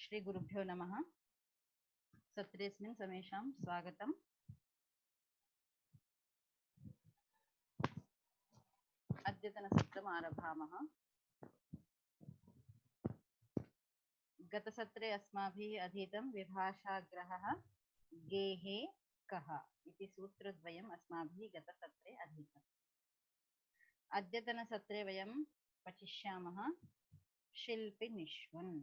श्री गुरुभ्यो नमः। सत्रेऽस्मिन् समेषां स्वागतम्। अद्यतनसत्रम् आरभामः। गतसत्रे अस्माभिः अधीतं विभाषाग्रहः गेहे कः इति सूत्रद्वयम् अस्माभिः गतसत्रे अधीतम्। अद्यतनसत्रे वयं पठिष्यामः शिल्पि निष्वन्।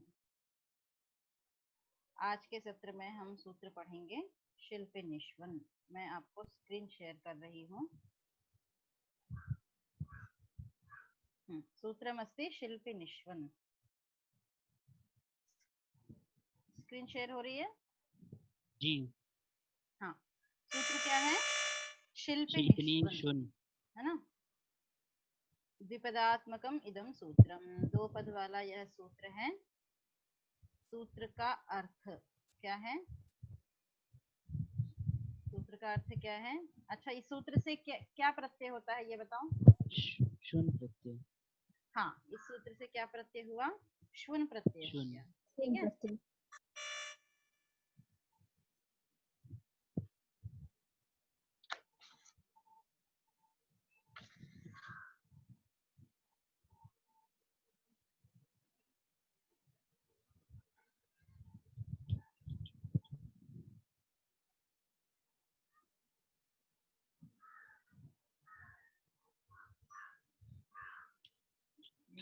आज के सत्र में हम सूत्र पढ़ेंगे शिल्पि निष्वन्। मैं आपको स्क्रीन शेयर कर रही हूँ। सूत्रमस्ति शिल्पि निष्वन्। स्क्रीन शेयर हो रही है जी। हाँ, सूत्र क्या है? शिल्पि निष्वन्, है ना। द्विपदात्मकम इदम सूत्रम, दो पद वाला यह सूत्र है। सूत्र का अर्थ क्या है? सूत्र का अर्थ क्या है? अच्छा, इस सूत्र से क्या प्रत्यय होता है ये बताओ। श्वन प्रत्यय। हाँ, इस सूत्र से क्या प्रत्यय हुआ? श्वन प्रत्यय हो गया। ठीक है।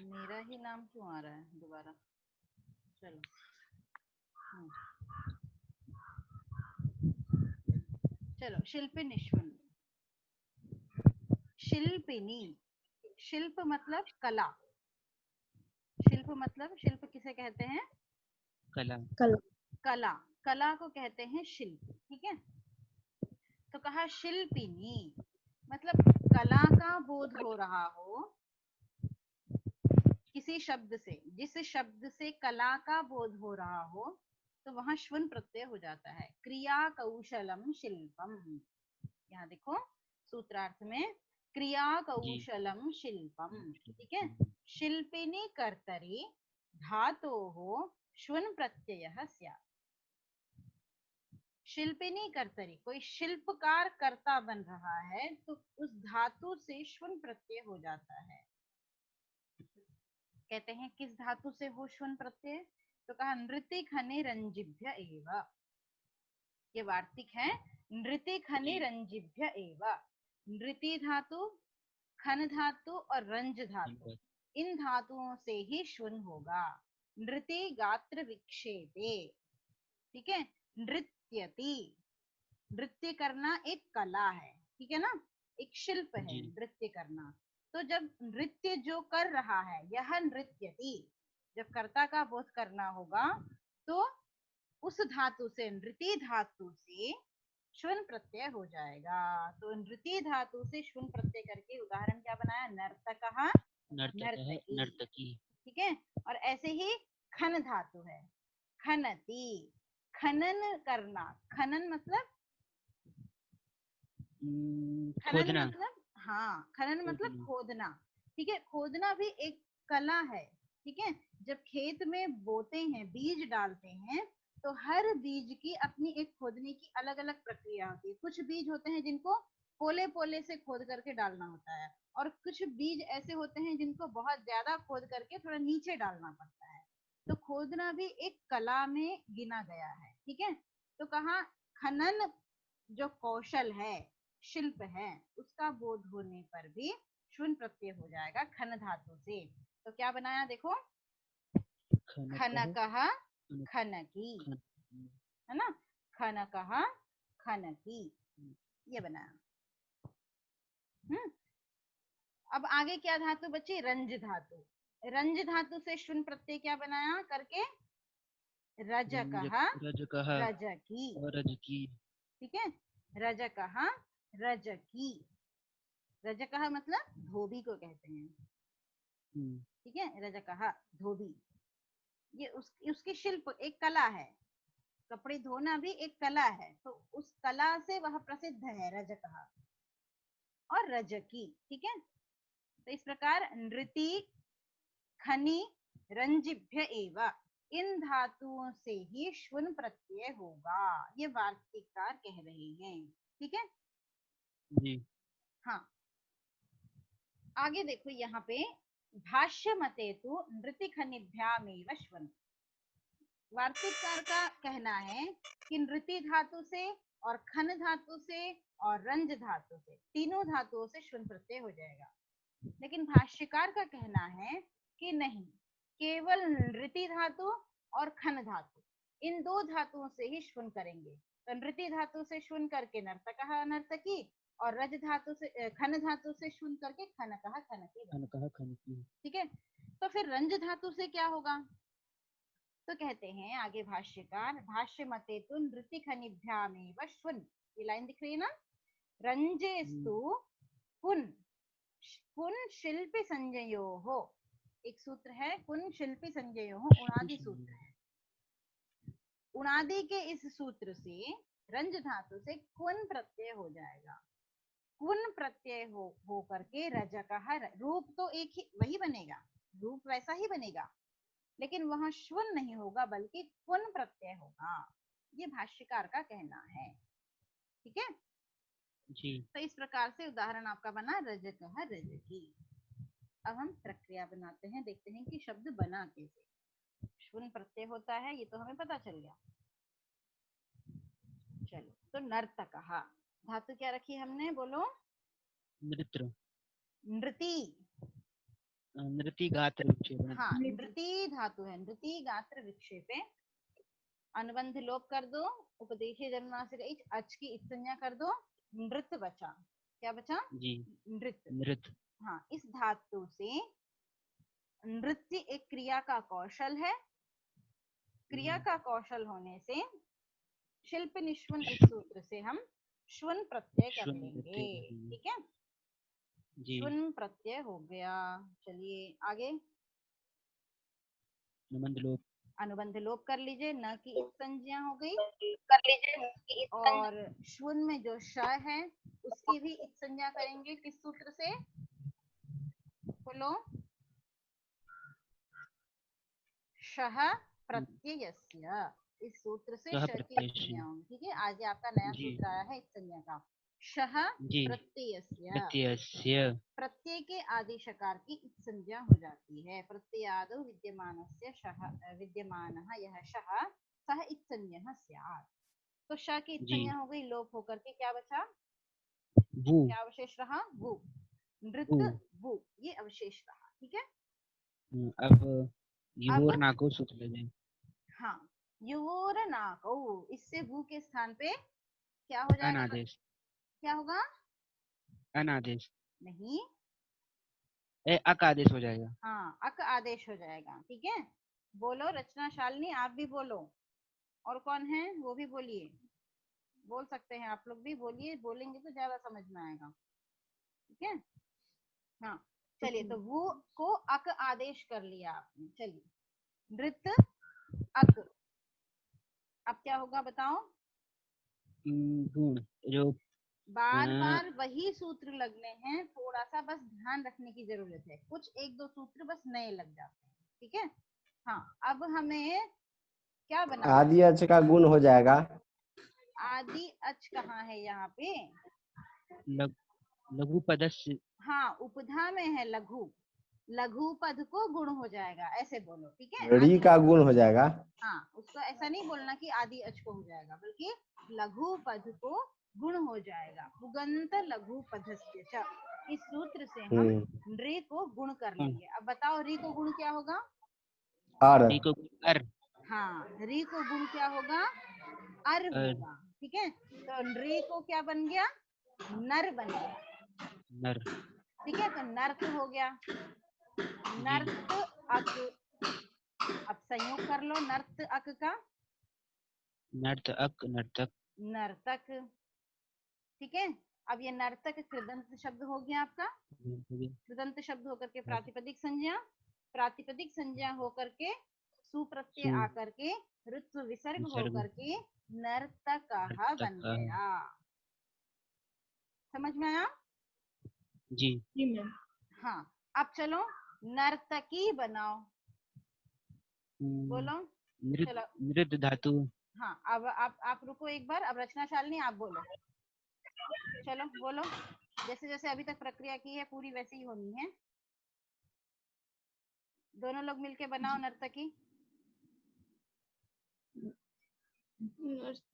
मेरा ही नाम क्यों आ रहा है दोबारा? चलो, चलो शिल्पि निष्वन्। शिल्पिनी, शिल्प मतलब कला। शिल्प मतलब, शिल्प किसे कहते हैं? कला। कला, कला को कहते हैं शिल्प। ठीक है। तो कहा शिल्पिनी मतलब कला का बोध हो रहा हो किसी शब्द से, जिस शब्द से कला का बोध हो रहा हो तो वहां श्वन प्रत्यय हो जाता है। क्रिया कौशलम शिल्पम। यहाँ देखो सूत्रार्थ में क्रिया कौशलम शिल्पम। ठीक है। शिल्पिनी कर्तरि धातोः श्वन प्रत्ययः स्यात्। शिल्पिनी कर्तरि, कोई शिल्पकार कर्ता बन रहा है तो उस धातु से श्वन प्रत्यय हो जाता है। कहते हैं किस धातु से हो श्वन प्रत्यय? तो कहा नृति खनि रंजिभ्य एव। ये वार्तिक है। नृति खनि रंजिभ्य एव। नृति धातु, खन धातु और रंज धातु, इन धातुओं से ही श्वन होगा। नृति गात्र विक्षेपे। ठीक है। नृत्यति, नृत्य करना एक कला है। ठीक है ना, एक शिल्प है नृत्य करना। तो जब नृत्य जो कर रहा है यह नृत्यति, जब कर्ता का बोध करना होगा तो उस धातु से, नृति धातु से श्वन प्रत्यय हो जाएगा। तो नृति धातु से श्वन प्रत्यय करके उदाहरण क्या बनाया? नर्तकः नर्तकी। नर्तकी। ठीक है। और ऐसे ही खन धातु है, खनति, खनन करना। खनन मतलब खोदना। मतलब, हाँ, खनन मतलब खोदना। ठीक है। खोदना भी एक कला है। ठीक है। जब खेत में बोते हैं, बीज डालते हैं, तो हर बीज की अपनी एक खोदने की अलग अलग प्रक्रिया होती है। कुछ बीज होते हैं जिनको पोले पोले से खोद करके डालना होता है, और कुछ बीज ऐसे होते हैं जिनको बहुत ज्यादा खोद करके थोड़ा नीचे डालना पड़ता है। तो खोदना भी एक कला में गिना गया है। ठीक है। तो कहा खनन जो कौशल है, शिल्प है, उसका बोध होने पर भी श्वन प्रत्यय हो जाएगा खन धातु से। तो क्या बनाया देखो, खनकः खनकी, है ना। खनकः खनकी, ये बनाया। अब आगे क्या धातु बची? रंज धातु। रंज धातु से श्वन प्रत्यय क्या बनाया करके? रजकः रजकी। रजकी। ठीक है। रजकः रजकी। रजकः मतलब धोबी को कहते हैं। ठीक है। रजकः धोबी, ये उसकी शिल्प एक कला है। कपड़े धोना भी एक कला है, तो उस कला से वह प्रसिद्ध है, रजकः और रजकी। ठीक है। तो इस प्रकार नृति खनि रंजिभ्य एव, इन धातुओं से ही श्वन प्रत्यय होगा, ये वार्तिककार कह रहे हैं। ठीक है, जी हाँ आगे देखो यहाँ पे भाष्य मते तो नृतिखनिभ्यामेव श्वन। वार्तिककार का कहना है कि नृति धातु से और खन धातु से और रंज धातु से, तीनों धातुओं से श्वन प्रत्यय हो जाएगा। लेकिन भाष्यकार का कहना है कि नहीं, केवल नृति धातु और खन धातु, इन दो धातुओं से ही श्वन करेंगे। तो नृति धातु से श्वन करके नर्तकः नर्तकी, और रज धातु से खन धातु से श्वन करके खनकः खनकी। खनकः खनकी। ठीक है, तो फिर रंज धातु से क्या होगा? तो कहते हैं आगे भाष्यकार, भाष्य मते तो नृति खनिभ्यामेव श्वन, ये लाइन दिख रही है ना, रंजेस्तु कुन कुन शिल्पी संजयो हो, एक सूत्र है कुन शिल्पी संजयो हो, उणादि सूत्र है। उणादि के इस सूत्र से रंज धातु से कुन प्रत्यय हो जाएगा। कुन प्रत्यय हो करके रजकः, रूप तो एक ही वही बनेगा, रूप वैसा ही बनेगा, लेकिन वहां श्वन नहीं होगा बल्कि कुन प्रत्यय होगा, ये भाष्यकार का कहना है। ठीक है जी। तो इस प्रकार से उदाहरण आपका बना रजकः रजकी। अब हम प्रक्रिया बनाते हैं, देखते हैं कि शब्द बना कैसे। श्वन प्रत्यय होता है ये तो हमें पता चल गया। चलो, तो नर्तकः धातु क्या रखी हमने, बोलो? नृत्य नृति। नृति गात्र विक्षेपण। हाँ, नृति धातु है, नृति गात्र विक्षेपे। अनुबंध लोप कर दो, उपदेशीय जन्मनासिक इच, अच की इच संज्ञा कर दो, नृत्य बचा। क्या बचा? जी नृत्य। नृत्य। हाँ, इस धातु से नृत्य एक क्रिया का कौशल है, क्रिया का कौशल होने से शिल्प निश्वन इस सूत्र से हम श्वन प्रत्यय कर श्वन लेंगे। प्रत्यय करेंगे। ठीक है, जी। श्वन प्रत्यय हो गया। चलिए आगे, अनुबंध लोप। अनुबंध लोप कर लीजिए, न की इस संज्ञा हो गई, कर लीजिए। और श्वन में जो श है उसकी भी इस संज्ञा करेंगे, किस सूत्र से? बोलो? शः प्रत्ययस्य, इस सूत्र से शः श की प्रत्यय इस से। संज्ञा होगी। ठीक है, आज आपका नया जी। सूत्र आया है इस संज्ञा का, शः जी प्रत्ययस्य। प्रत्ययस्य। प्रत्यय के आदि शकार की इच संज्ञा हो जाती है। प्रत्ययादौ विद्यमानस्य शः, विद्यमानः यह शः सः इच संज्ञः स्यात्। तो श की इच जी। संज्ञा हो गई, लोप होकर के क्या बचा? वु। क्या अवशेष रहा? वु। नृत वु। वु, ये अवशेष रहा। ठीक है, अब युवोर नाको सूत्र ले लें। हाँ, युवोर नाकौ, इससे वु के स्थान पे क्या हो जाएगा? अनादेश। क्या होगा? अनादेश। नहीं, अक आदेश हो जाएगा। हाँ, अक आदेश हो जाएगा। ठीक है, बोलो रचना शालिनी, आप भी बोलो, और कौन है वो भी बोलिए, बोल सकते हैं आप लोग भी, बोलिए, बोलेंगे तो ज्यादा समझ में आएगा। ठीक है, हाँ चलिए, तो वो को अक आदेश कर लिया आपने। चलिए, नृत अक, अब क्या होगा बताओ? गुण जो बार बार वही सूत्र लगने हैं, थोड़ा सा बस ध्यान रखने की जरूरत है, कुछ एक दो सूत्र बस नए लग जाते हैं। ठीक है, हाँ अब हमें क्या बनाना आदि है? अच का गुण हो जाएगा। आदि अच कहाँ है यहाँ पे? लघु पदस्य। हाँ, उपधा में है लघु, लघु पद को गुण हो जाएगा, ऐसे बोलो। ठीक है, री का गुण हो जाएगा। हाँ, उसको ऐसा नहीं बोलना कि आदि अच को हो जाएगा, बल्कि लघु पद को गुण हो जाएगा। पुगंत लघु पदस्य च, इस सूत्र से हम री को गुण कर लेंगे। अब बताओ री को गुण क्या होगा? और री को अर। हाँ, री को गुण क्या होगा? अर होगा। ठीक है, तो री को क्या बन गया? नर बन गया। नर। ठीक है, तो नर्त हो गया, नर्त अक। अब संयोग कर लो नर्त अक का, नर्त अक नर्तक। नर्तक। ठीक है, अब ये नर्तक कृदंत शब्द हो गया आपका, कृदंत शब्द होकर के प्रातिपदिक संज्ञा, प्रातिपदिक संज्ञा होकर के सुप्रत्यय आकर के ऋत्व विसर्ग होकर के नर्तकः बन गया। समझ में आया? जी। हाँ, अब चलो नर्तकी बनाओ, बोलो। नृत चलो नृत धातु। हाँ, अब आप रुको एक बार, अब रचना शालिनी आप बोलो, चलो बोलो, जैसे जैसे अभी तक प्रक्रिया की है पूरी वैसे ही होनी है। दोनों लोग मिलके बनाओ नर्तकी।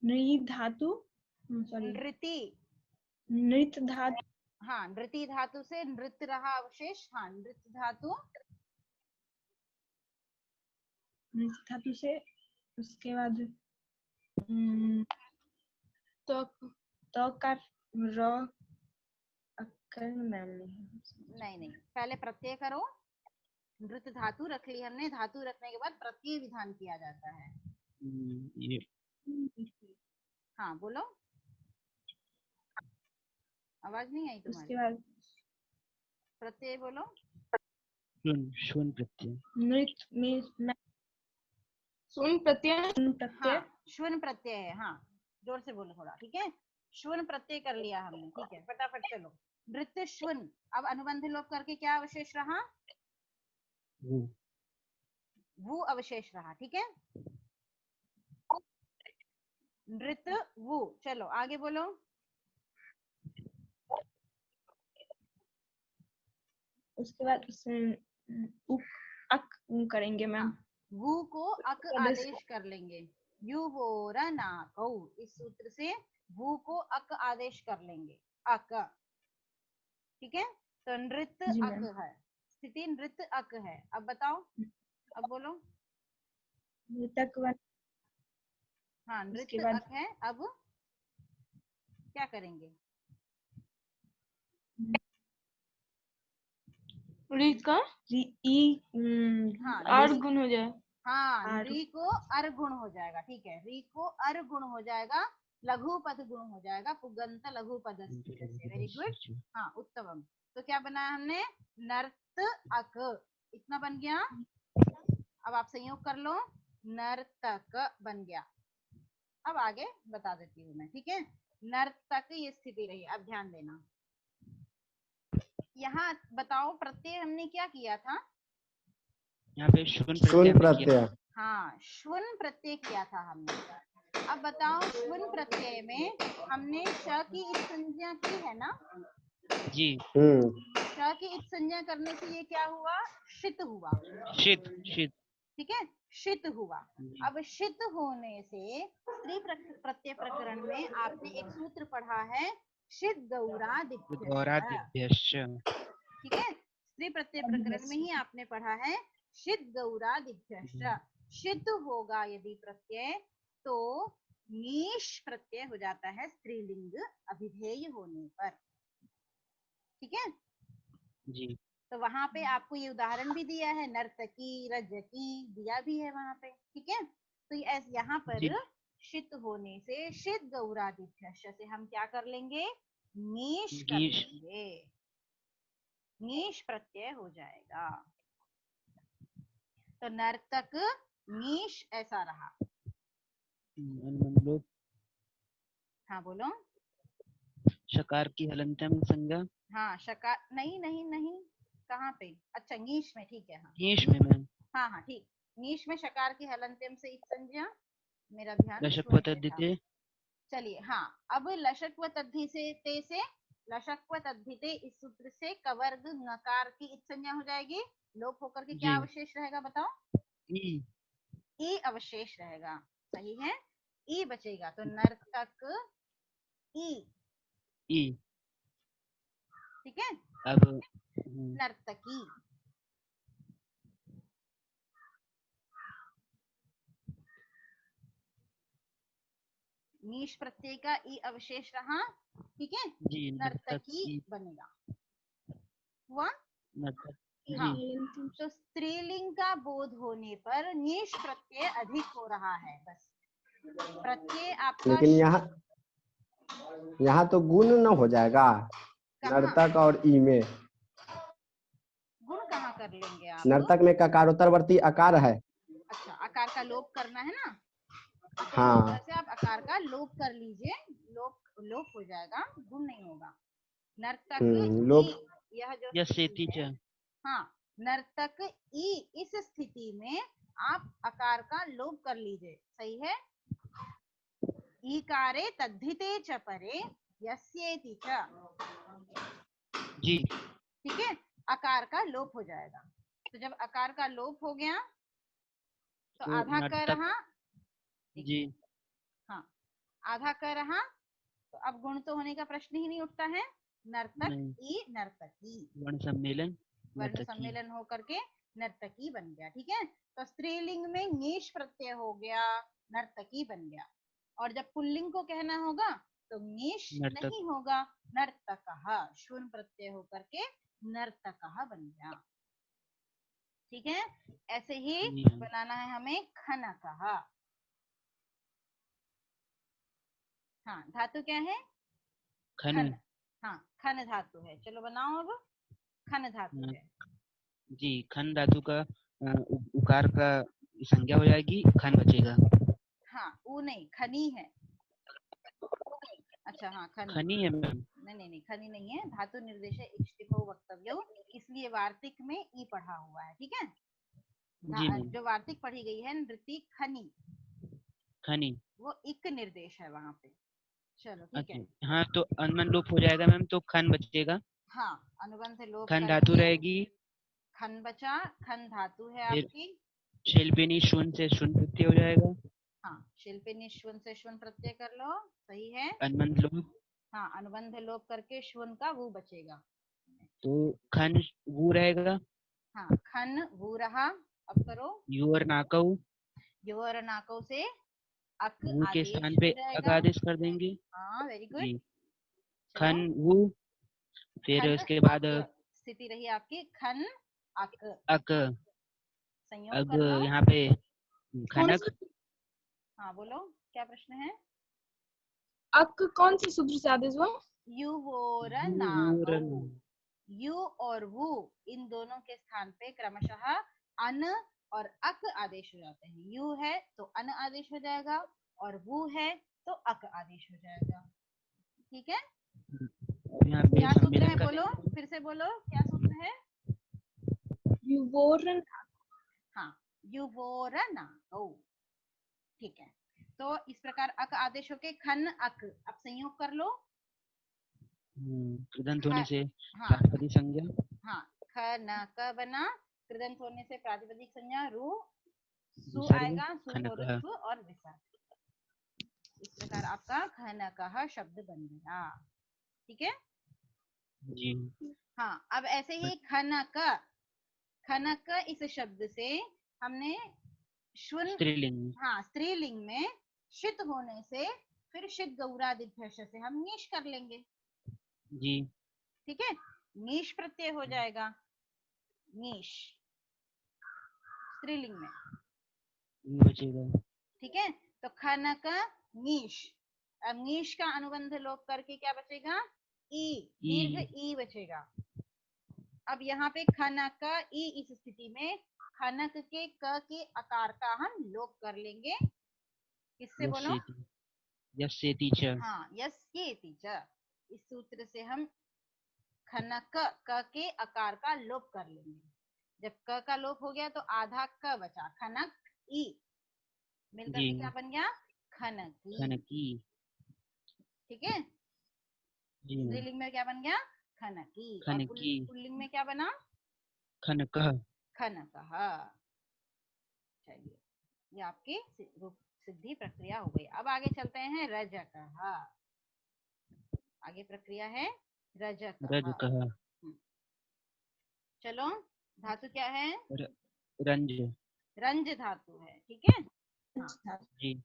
नृ धातु, सॉरी, नृति, नृत धातु, हाँ नृति धातु से नृत्य रहा अवशेष, हाँ नृत्य धातु, नृत धातु से उसके बाद तो का र अक्कर मैम नहीं नहीं, पहले प्रत्यय करो, नृत्य धातु रख ली हमने, धातु रखने के बाद प्रत्यय विधान किया जाता है। ये हाँ बोलो, आवाज नहीं आई उसके तुम्हारी, बाद प्रत्यय बोलो। शुन शुन प्रत्यय। नृत में सुन प्रत्यय, हाँ श्वन प्रत्यय है, हाँ जोर से बोलो थोड़ा, ठीक है, श्वन प्रत्यय कर लिया हमने, ठीक है फटाफट चलो, नृत्य श्वन। अब अनुबंध लोप करके क्या अवशेष रहा, वो वो अवशेष रहा, ठीक है, नृत्य वो। चलो आगे बोलो, उसके बाद उक अक करेंगे मैम। हाँ, वु को अक आदेश आदेश कर लेंगे, यु वो र ना कौ, इस सूत्र से वु को अक आदेश कर लेंगे, अक, ठीक है, तो नृत्य जी अक मैम। है, स्थिति नृत्य अक है। अब बताओ, अब बोलो, नृतक वन, हाँ उसके नृत्य बाद अक है, अब क्या करेंगे, री का ई हाँ आर री, गुण हो जाए, हाँ आर री को अर गुण हो जाएगा, ठीक है, री को अर गुण हो जाएगा, लघु पद गुण हो जाएगा, पुगंत लघु पद से, वेरी गुड, हाँ उत्तम। तो क्या बनाया हमने, नर्त अक, इतना बन गया। अब आप संयोग कर लो, नर्तक बन गया। अब आगे बता देती हूँ मैं, ठीक है, नर्तक ये स्थिति रही, अब ध्यान देना, यहाँ बताओ प्रत्यय हमने क्या किया था, यहाँ पे शुन प्रत्यय शुन हमने किया। प्रत्यय। हाँ श्वन प्रत्यय किया था हमने। अब बताओ श्वन प्रत्यय में हमने श की इस संज्ञा की है ना, जी श की इस संज्ञा करने से ये क्या हुआ, शित हुआ, शीत शीत। ठीक है, शित हुआ। जी। अब शित होने से स्त्री प्रत्यय प्रकरण में आपने एक सूत्र पढ़ा है, शित गौरादित्य, गौरादिभ्यश्च। ठीक है, स्त्री प्रत्यय प्रकरण में ही आपने पढ़ा है शित गौरादिभ्यश्च। शित होगा यदि प्रत्यय तो नीश प्रत्यय हो जाता है स्त्रीलिंग अभिधेय होने पर, ठीक है, जी तो वहां पे आपको ये उदाहरण भी दिया है, नर्तकी रजकी दिया भी है वहां पे, ठीक है, तो यहाँ पर जी शित होने से शित गौरादिभ्यश्च से हम क्या कर लेंगे, नीश कर गीश। लेंगे, नीश प्रत्यय हो जाएगा, तो नर्तक नीश ऐसा रहा। अनुबंध लोप। हाँ बोलो, शकार की हलंतम संज्ञा। हाँ शकार, नहीं नहीं नहीं, कहाँ पे, अच्छा नीश में, ठीक है, हाँ नीश में मैम। हाँ हाँ ठीक, नीश में शकार की हलंत्यम से इस संज्ञा, मेरा ध्यान लशक श्वन पे था। पतद्धिते। चलिए हाँ, अब लशक व तद्धि से ते से, लशक व तद्धिते इस सूत्र से कवर्ग नकार की इस संज्ञा हो जाएगी, लोप होकर के क्या जी। अवशेष रहेगा बताओ, ई ई अवशेष रहेगा, सही है, ई बचेगा, तो नर्तक ई, ई। ठीक है, अब नर्तकी, नीश प्रत्यय का ई अवशेष रहा, ठीक है, जी नर्तकी बनेगा, हुआ, नर्तकी। हाँ, जी तो स्त्रीलिंग का बोध होने पर नीश प्रत्यय अधिक हो रहा है, बस प्रत्यय आपका लेकिन यहाँ तो गुण न हो जाएगा, कहाँ, नर्तक और ई में। गुण कहाँ कर लेंगे आप, नर्तक में ककारोत्तरवर्ती आकार है। अच्छा आकार का लोप करना है ना, तो हाँ। इधर से आप आकार का लोप कर लीजिए, लोप लोप हो जाएगा, गुण नहीं होगा, नर्तक लोप। यह जो यह स्थिति सेती है, च। हाँ नर्तक ई, इस स्थिति में आप अकार का लोप कर लीजिए, सही है। ईकारे तद्धिते च परे यस्येति च, जी ठीक है, अकार का लोप हो जाएगा। तो जब अकार का लोप हो गया तो तो आधा क नर्तक रहा, जी हाँ आधा क रहा, तो अब गुण तो होने का प्रश्न ही नहीं उठता है। नर्तक नहीं, ई नर्तकी, वर्ण सम्मेलन वर्ण नर्तकी। सम्मेलन हो करके नर्तकी बन गया, ठीक है। तो स्त्रीलिंग में नीश प्रत्यय हो गया, नर्तकी बन गया। और जब पुल्लिंग को कहना होगा तो नीश नर्तक नहीं होगा, नर्तकः, शून प्रत्यय हो करके नर्तकः बन गया, ठीक है। ऐसे ही जी हाँ। बनाना है हमें खनकः। हाँ धातु क्या है? खन खन, हाँ खन धातु है। चलो बनाओ अब, खन धातु हाँ, है। जी खन धातु का उकार का संज्ञा हो जाएगी, खन बचेगा। हाँ ऊ नहीं, खनी है। अच्छा हाँ खनी, खनी है मैम। नहीं खनी नहीं है, धातु निर्देश इष्टिभो वक्तव्यो, इसलिए वार्तिक में ई पढ़ा हुआ है, ठीक है। जी मैम। जो वार्तिक पढ़ी गई है नृति खनी, खनी वो इक निर्देश है वहां पे। चलो ठीक है। अच्छा हाँ, तो अनमन लोप हो जाएगा मैम, तो खन बचेगा। हाँ अनुबंध लोप खन धातु करके रहेगी, खन बचा, खन धातु है फिर आपकी। शिल्पिनी शून्य से शून्य प्रत्यय हो जाएगा। हाँ शिल्पिनी श्वन से श्वन प्रत्यय कर लो, सही है। अनमन लोप, हाँ अनुबंध लोप करके श्वन का वो बचेगा। तो खन वो रहेगा। हाँ खन वो रहा, अब करो। यू और नाकऊ, यो और नाको से अक वो के आदेश स्थान पे हो अक जाएगा। आदेश कर देंगे। हाँ वेरी गुड। जी चलो खन वो, फिर खन उसके बाद अक, स्थिति रही आपकी खन अक, अक, संयोग अग कर लो। यहाँ पे कौन खनक। सी हाँ बोलो क्या प्रश्न है? अक कौन से सूत्र से आदेश हुआ? युवोर यू वो नागौ, रन, यू और वु इन दोनों के स्थान पे क्रमशः अन और अक आदेश हो जाते हैं। यू है तो अन आदेश हो जाएगा, और वु है तो अक आदेश हो जाएगा, ठीक है। अब यहाँ पे क्या सूत्र सम्मेलन है का बोलो, फिर से बोलो क्या सूत्र है? युवोरन। हाँ युवोर नागौ, ठीक है। तो इस प्रकार अक आदेश होके खन अक, अब संयोग कर लो। कृदंत होने से हाँ प्रातिपदिक संज्ञा। हाँ खन क बना, कृदंत होने से प्रातिपदिक संज्ञा रू, सु विसर्ग आएगा, सु खनक। और और विसर्ग। इस प्रकार आपका खनकः शब्द बन गया, ठीक है। जी हाँ अब ऐसे ही खनक, खनक इस शब्द से हमने श्वन, स्त्रीलिंग। हाँ स्त्रीलिंग में शित होने से फिर शित गौरादिभ्यश से हम नीश कर लेंगे, जी ठीक है। नीश प्रत्यय हो जाएगा, नीश स्त्रीलिंग में, ये बचेगा। ठीक है। तो खनक नीश, अब नीश का अनुबंध लोप करके क्या बचेगा? ई, दीर्घ ई ई बचेगा। अब यहाँ पे खनक ई, इस स्थिति में खनक के क के आकार का हम लोप कर लेंगे, किससे बोलो? यस्येति च। हाँ यस के च, इस सूत्र से हम खनक क के आकार का लोप कर लेंगे। जब क का लोप हो गया तो आधा क बचा, खनक ई मिलकर जी के क्या बन गया? खनकी, खनकी। ठीक है। जी मैम। स्त्रीलिंग में क्या बन गया? खनकी, और खनकी पुल्लिंग में क्या बना? खनकः। खनकः। चलिए ये आपकी रूप सिद्धि प्रक्रिया हो गई। अब आगे चलते हैं रजकः, आगे प्रक्रिया है रजकः। रजकः। चलो धातु क्या है? रंज। रंज धातु है, ठीक है। हाँ जी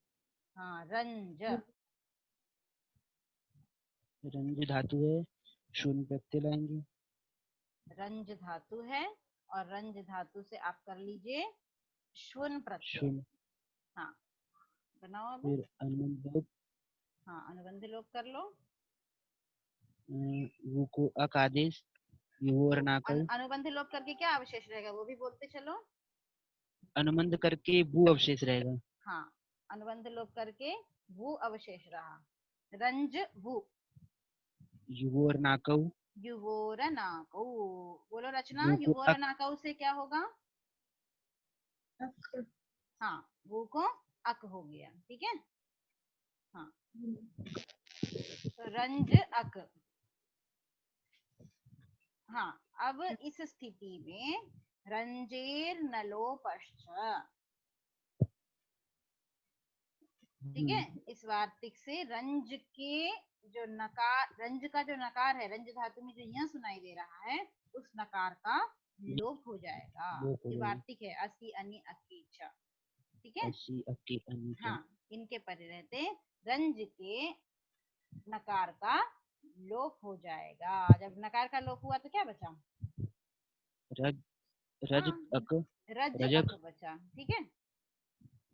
हाँ रंज, रंज धातु है, शून्य प्रत्यय लाएंगे। रंज धातु है, और रंज धातु से आप कर लीजिए श्वन प्रत्यय। शून्य, हाँ बनाओ अब। फिर अनुबंध लोप, हाँ अनुबंध लोप कर लो। वो को अक आदेश, यू और नाकऊ। अनुबंध लोप करके क्या अवशेष रहेगा वो भी बोलते चलो। अनुबंध करके वो अवशेष रहेगा। हाँ अनुबंध लोप करके वो अवशेष रहा, रंज वो, यू और नाकऊ। युवोर नाकऊ, बोलो रचना, वो को युवोर अक, नाकऊ से क्या होगा? अक हाँ, वो को अक हो गया, ठीक है। हाँ, तो रंज अक। हाँ, अब इस स्थिति में रंजेर नलोपश्च, ठीक है। इस वार्तिक से रंज के जो नकार, रंज का जो नकार है, रंज धातु में जो यह सुनाई दे रहा है, उस नकार का लोप हो जाएगा। ये वार्तिक है अस्सी अनि अकीच, ठीक है। अस्सी अक्की अन्य हाँ, इनके परे रहते रंज के नकार का लोप हो जाएगा। जब नकार का लोप हुआ तो क्या बचा? रज हाँ, रज अक रज रजक अक बचा, ठीक है।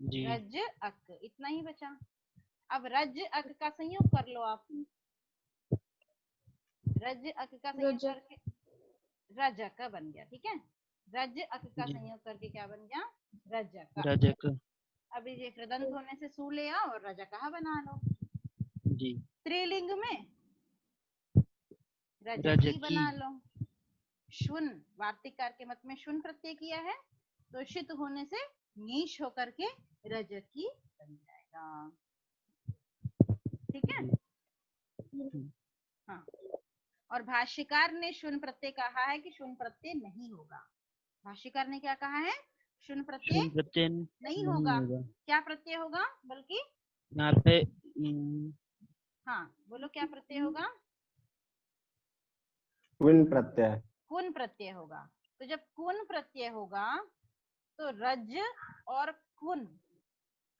जी रज अक, इतना ही बचा। अब रज अक का संयोग कर लो आप। रज अक का संयोग रजक। करके रजक बन गया, ठीक है। रज अक का जी संयोग करके क्या बन गया? रजक। रजक अभी ये कृदंत होने से सू ले आओ और रजकहा बना लो। जी स्त्रीलिंग में रजकी रजकी बना लो। शुन, वार्तिककार के मत में शुन प्रत्यय किया है, तो शित होने से नीश होकर के रजकी बन जाएगा, ठीक है। हाँ, और भाष्यकार ने शुन प्रत्यय कहा है कि शुन प्रत्यय नहीं होगा। भाष्यकार ने क्या कहा है? शुन प्रत्यय शुन प्रत्यय नहीं होगा। क्या प्रत्यय होगा? बल्कि यहाँ पे हाँ, बोलो क्या प्रत्यय होगा? विन प्रत्यय। कुन प्रत्यय होगा। तो जब कुन प्रत्यय होगा तो रज और कुन,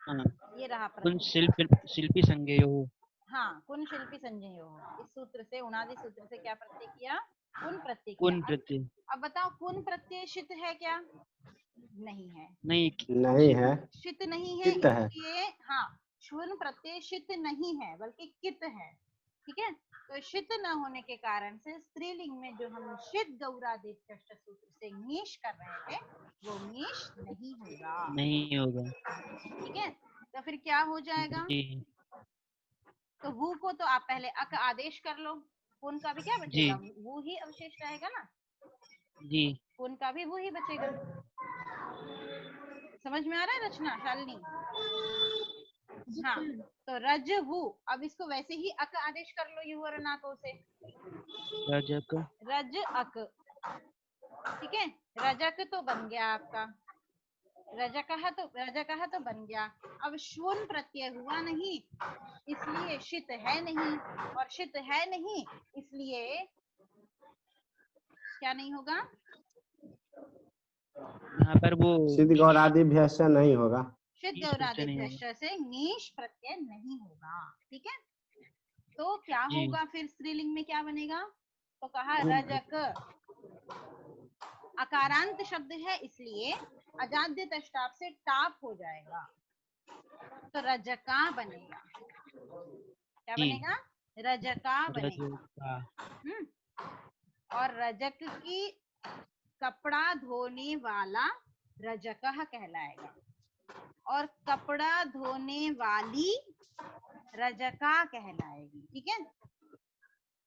हाँ, ये रहा कुन प्रत्यय। शिल्पी संज्ञेयो हाँ, कुन शिल्पी संज्ञेयो हो। इस सूत्र से, उनादि सूत्र से क्या प्रत्यय किया? कुन प्रत्यय कुन किया। प्रत्यय अब बताओ, कुन प्रत्यय शित है क्या? नहीं है। नहीं नहीं है, शित नहीं है, कित है। इसलिए हाँ, शुन प्रत्यय शित नहीं है बल्कि कित है, ठीक है। तो शित न होने के कारण से स्त्रीलिंग में जो हम शित गौरादित कष्ट सूत्र से नीश कर रहे थे, वो नीश नहीं होगा, नहीं होगा ठीक है। तो फिर क्या हो जाएगा? जी तो वो को तो आप पहले अक आदेश कर लो, पुन का भी क्या जी बचेगा? वो ही अवशेष रहेगा ना, जी पुन का भी वो ही बचेगा। समझ में आ रहा है रचना शालिनी? हाँ, तो रज वो, अब इसको वैसे ही अक आदेश कर लो यू और नाको से, रजक रज अक, ठीक है। रजक तो बन गया आपका, रजकह तो बन गया। अब श्वन प्रत्यय हुआ नहीं, इसलिए शित है नहीं, और शित है नहीं इसलिए क्या नहीं होगा? यहाँ पर वो सिद्ध गौरादि भ्यस्य नहीं होगा। शित नीश प्रत्यय नहीं गौरादिभ्य से नीश प्रत्यय नहीं होगा, ठीक है। तो क्या जी होगा फिर? स्त्रीलिंग में क्या बनेगा? तो कहा कुन रजक, अकारांत शब्द है इसलिए अजाद्य तष्टाप से टाप हो जाएगा, तो रजका बनेगा। क्या जी बनेगा? रजका बनेगा। रजका हम्म, और रजक की कपड़ा धोने वाला रजकह कहलाएगा, और कपड़ा धोने वाली रजका कहलाएगी, ठीक है।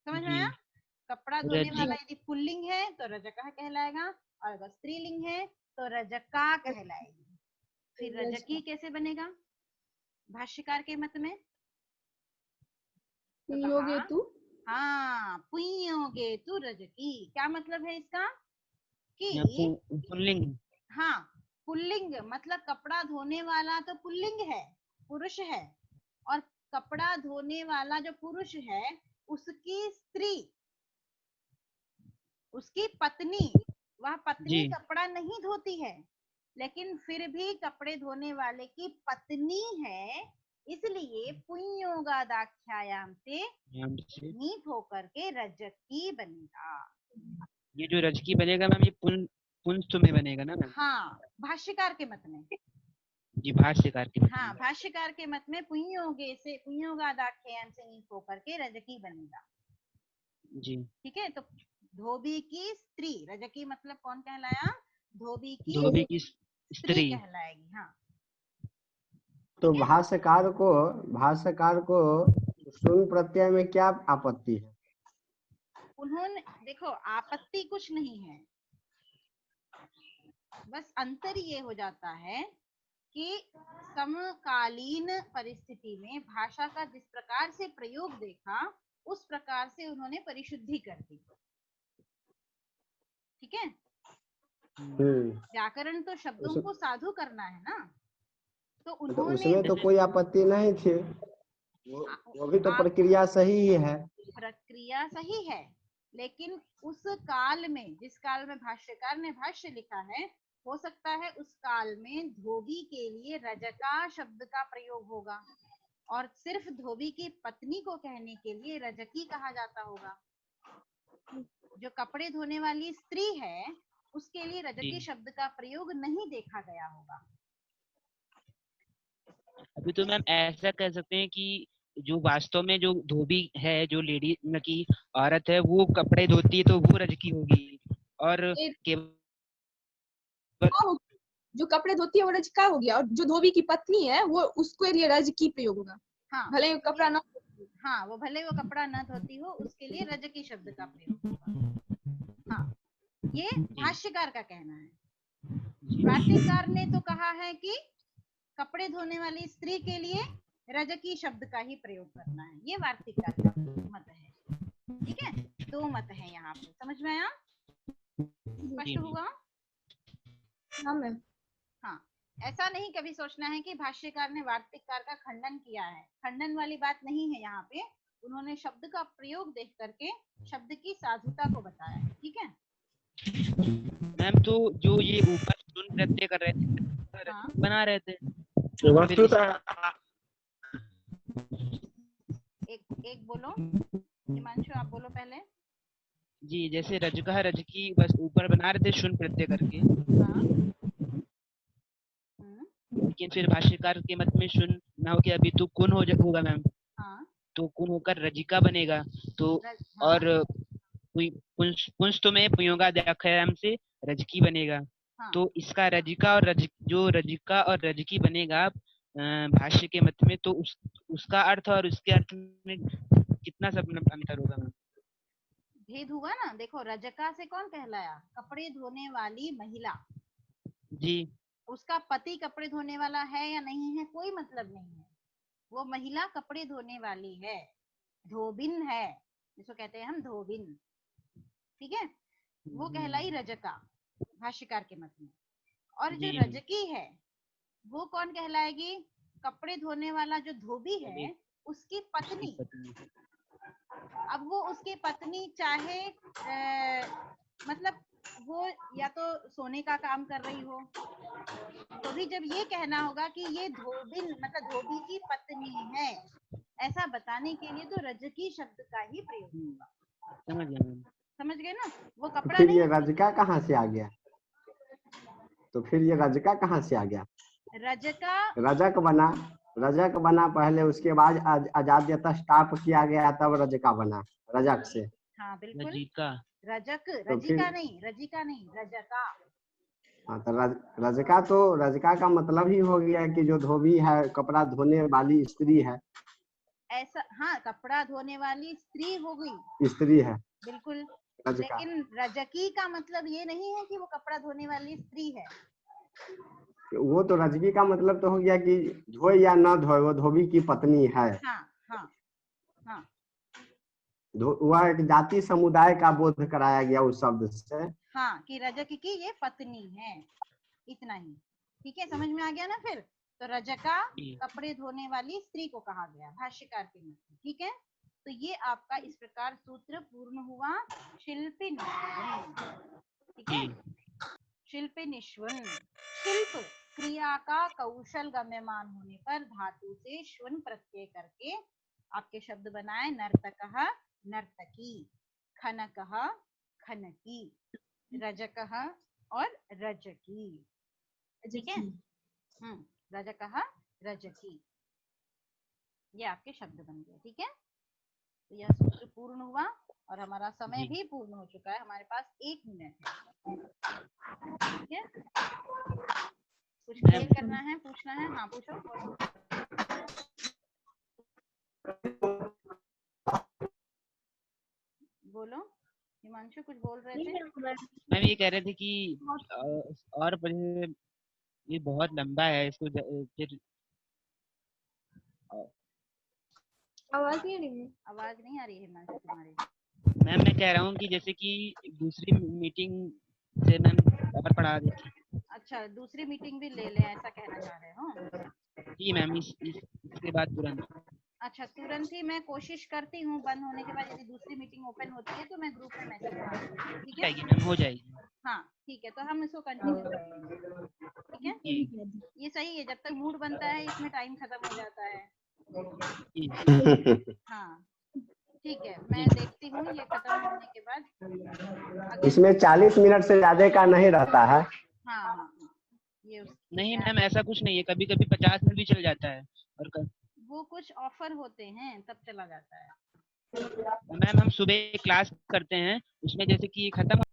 समझ में जी आया? कपड़ा धोने रज वाला यदि पुल्लिंग है तो रजकह कहलाएगा, और अगर स्त्रीलिंग है तो रजका कहलाएगी। फिर रजकी कैसे बनेगा भाष्यकार के मत में? तो योगे कहा तू हाँ, पुइयोगे तू रजकी। क्या मतलब है इसका? यहाँ कि पुल्लिंग हाँ, पुल्लिंग मतलब कपड़ा धोने वाला तो पुल्लिंग है, पुरुष है, और कपड़ा धोने वाला जो पुरुष है उसकी स्त्री, उसकी पत्नी, वह पत्नी जी कपड़ा नहीं धोती है, लेकिन फिर भी कपड़े धोने वाले की पत्नी है, इसलिए पुंयोगादाख्यायाम से यहाँ से नीत होकर के रजकी बनेगा। ये जो रजकी बनेगा मैम, ये पुंस्त में बनेगा ना मैम? हाँ, भाष्यकार के मत में। जी भाष्यकार की मत हाँ, में भाष्यकार के मत में पुंयोगे से, पुंयोगादाख्यायाम से नीत होकर के रजकी बनेगा, जी ठीक है। तो धोबी की स्त्री, रजकी मतलब कौन कहलाया? धोबी की धोबी की स्त्री स्त्री कहलाएगी। हाँ, तो ठीक है। भाष्यकार को शुन प्रत्यय में क्या आपत्ति है? उन्होंने देखो, आपत्ति कुछ नहीं है, बस अंतर ये हो जाता है कि समकालीन परिस्थिति में भाषा का जिस प्रकार से प्रयोग देखा उस प्रकार से उन्होंने परिशुद्धि कर दी। ठीक है, व्याकरण तो शब्दों उस- को साधु करना है ना, तो तो उन्होंने उसमें तो कोई आपत्ति नहीं थी, वो भी तो प्रक्रिया सही ही है। प्रक्रिया सही है, लेकिन उस काल में, जिस काल में भाष्यकार ने भाष्य लिखा है, हो सकता है उस काल में धोबी के लिए रजका शब्द का प्रयोग होगा और सिर्फ धोबी की पत्नी को कहने के लिए रजकी कहा जाता होगा। जो कपड़े धोने वाली स्त्री है उसके लिए रजकी शब्द का प्रयोग नहीं देखा गया होगा। अभी तो मैम ऐसा कह सकते हैं कि जो वास्तव में जो धोबी है, जो लेडी की औरत है, वो कपड़े धोती है तो वो रजकी होगी, और जो कपड़े धोती है वो रजका हो गया, और जो धोबी की पत्नी है वो उसके लिए रजकी प्रयोग होगा। हाँ, भले कपड़ा ना, हाँ, वो भले वो कपड़ा न धोती हो उसके लिए रजकी शब्द का प्रयोग होगा। हाँ, ये भाष्यकार का कहना है। वार्तिककार ने तो कहा है कि कपड़े धोने वाली स्त्री के लिए रजकी शब्द का ही प्रयोग करना है, ये वार्तिककार का मत है। ठीक है, दो मत है यहाँ पे, समझ में आया? स्पष्ट हुआ? हाँ मैम। हाँ, ऐसा नहीं कभी सोचना है कि भाष्यकार ने वार्तिककार का खंडन किया है, खंडन वाली बात नहीं है यहाँ पे। उन्होंने शब्द का प्रयोग देख करके शब्द की साधुता को बताया है। ठीक है मैम, तो जो ये ऊपर सुन प्रत्यय कर रहे थे, हाँ, बना रहे थे, एक बोलो हिमांशु, आप बोलो पहले। जी, जैसे रजका रजकी बस ऊपर बना रहे थे शुन प्रत्यय करके, हाँ, लेकिन फिर भाष्यकार के मत में शुन ना होके अभी तो कुन होगा मैम, हाँ, तो कुन होकर रजिका बनेगा। तो हाँ, और पुंस तो में पुयोगाद्याक्षरम से रजकी बनेगा। हाँ, तो इसका रजिका और जो रजिका और रजकी बनेगा भाष्य के मत में, तो उसका अर्थ और उसके अर्थ में कितना सब अंतर होगा मैम? भेद हुआ ना। देखो, रजका से कौन कहलाया? कपड़े धोने वाली महिला। जी, उसका पति कपड़े धोने वाला है या नहीं है कोई मतलब नहीं है, वो महिला कपड़े धोने वाली है, धोबिन है, जिसको कहते हैं हम धोबिन। ठीक है, वो कहलाई रजका भाष्यकार के मत में। और जो जी, रजकी है वो कौन कहलाएगी? कपड़े धोने वाला जो धोबी है उसकी पत्नी। अब वो उसकी पत्नी चाहे मतलब वो या तो सोने का काम कर रही हो, तो भी जब ये कहना होगा कि ये धोबिन मतलब धोबी की पत्नी है, ऐसा बताने के लिए तो रजकी शब्द का ही प्रयोग होगा। समझ गया मैम। समझ गए ना? वो तो कपड़ा फिर नहीं, ये रजका कहाँ से आ गया? तो फिर ये रजका कहाँ से आ गया? रजका रजक बना पहले, उसके बाद अजाद्यता स्टाप किया गया, तब रजका बना रजक से। हाँ बिल्कुल, रजिका। रजक, तो रजिका फिर नहीं, रजिका नहीं, रजका। हाँ, तो रजका का मतलब ही हो गया कि जो धोबी है, कपड़ा धोने वाली स्त्री है। ऐसा, हाँ, कपड़ा धोने वाली स्त्री हो गई, स्त्री है बिल्कुल। रजका। लेकिन रजकी का मतलब ये नहीं है कि वो कपड़ा धोने वाली स्त्री है। वो तो रजकी का मतलब तो हो गया कि धोए या ना धोए, वो धोबी की पत्नी है। हाँ, हाँ, हाँ, वह एक जाति समुदाय का बोध कराया गया उस शब्द से। हाँ, कि रजक की ये पत्नी है, इतना ही। ठीक है, समझ में आ गया ना? फिर तो रजका कपड़े धोने वाली स्त्री को कहा गया भाष्यकार के मत में। ठीक है, तो ये आपका इस प्रकार सूत्र पूर्ण हुआ। शिल्पी निष्वन, ठीक है, शिल्पी निष्वन, शिल्प क्रिया का कौशल गम्यमान होने पर धातु से श्वन प्रत्यय करके आपके शब्द बनाए। नर्तकः नर्तकी, खनकः खनकी, रजकः और रजकी। ठीक है, रजकः रजकी, ये आपके शब्द बन गए। ठीक है, तो यह सूत्र पूर्ण हुआ और हमारा समय भी पूर्ण हो चुका है। हमारे पास 1 मिनट है। ठीक है, कुछ खेल करना है, पूछना है? हाँ पूछो, बोलो। बोलो हिमांशु, कुछ बोल रहे थे। मैम ये कह रहे थे कि और ये बहुत लंबा है, इसको फिर आवाज नहीं आ रही है। आवाज नहीं आ रही है हिमांशु तुम्हारी। मैम मैं कह रहा हूँ कि जैसे कि दूसरी मीटिंग से मैम और पढ़ा देती। अच्छा, दूसरी मीटिंग भी ले लें, ऐसा कहना चाह रहे हो? जी मैम, इसके बाद तुरंत। अच्छा, तुरंत ही मैं कोशिश करती हूँ, बंद होने के बाद यदि दूसरी मीटिंग ओपन होती है तो मैं ग्रुप में मैसेज डाल दूंगी, ठीक है? जाएगी मैम, हो जाएगी। हाँ ठीक है, तो हम इसको कंटिन्यू करेंगे, ठीक है? जी ये सही है, जब तक मूड बनता है इसमें टाइम खत्म हो जाता है। जी। हाँ ठीक है, मैं देखती हूँ ये खत्म होने के बाद। इसमें 40 मिनट से ज्यादा का नहीं रहता है। हाँ हाँ हाँ, ये नहीं मैम, ऐसा कुछ नहीं है, कभी कभी 50 मिनट भी चल जाता है। और वो कुछ ऑफर होते हैं तब चला जाता है। मैम हम सुबह क्लास करते हैं, उसमें जैसे कि खत्म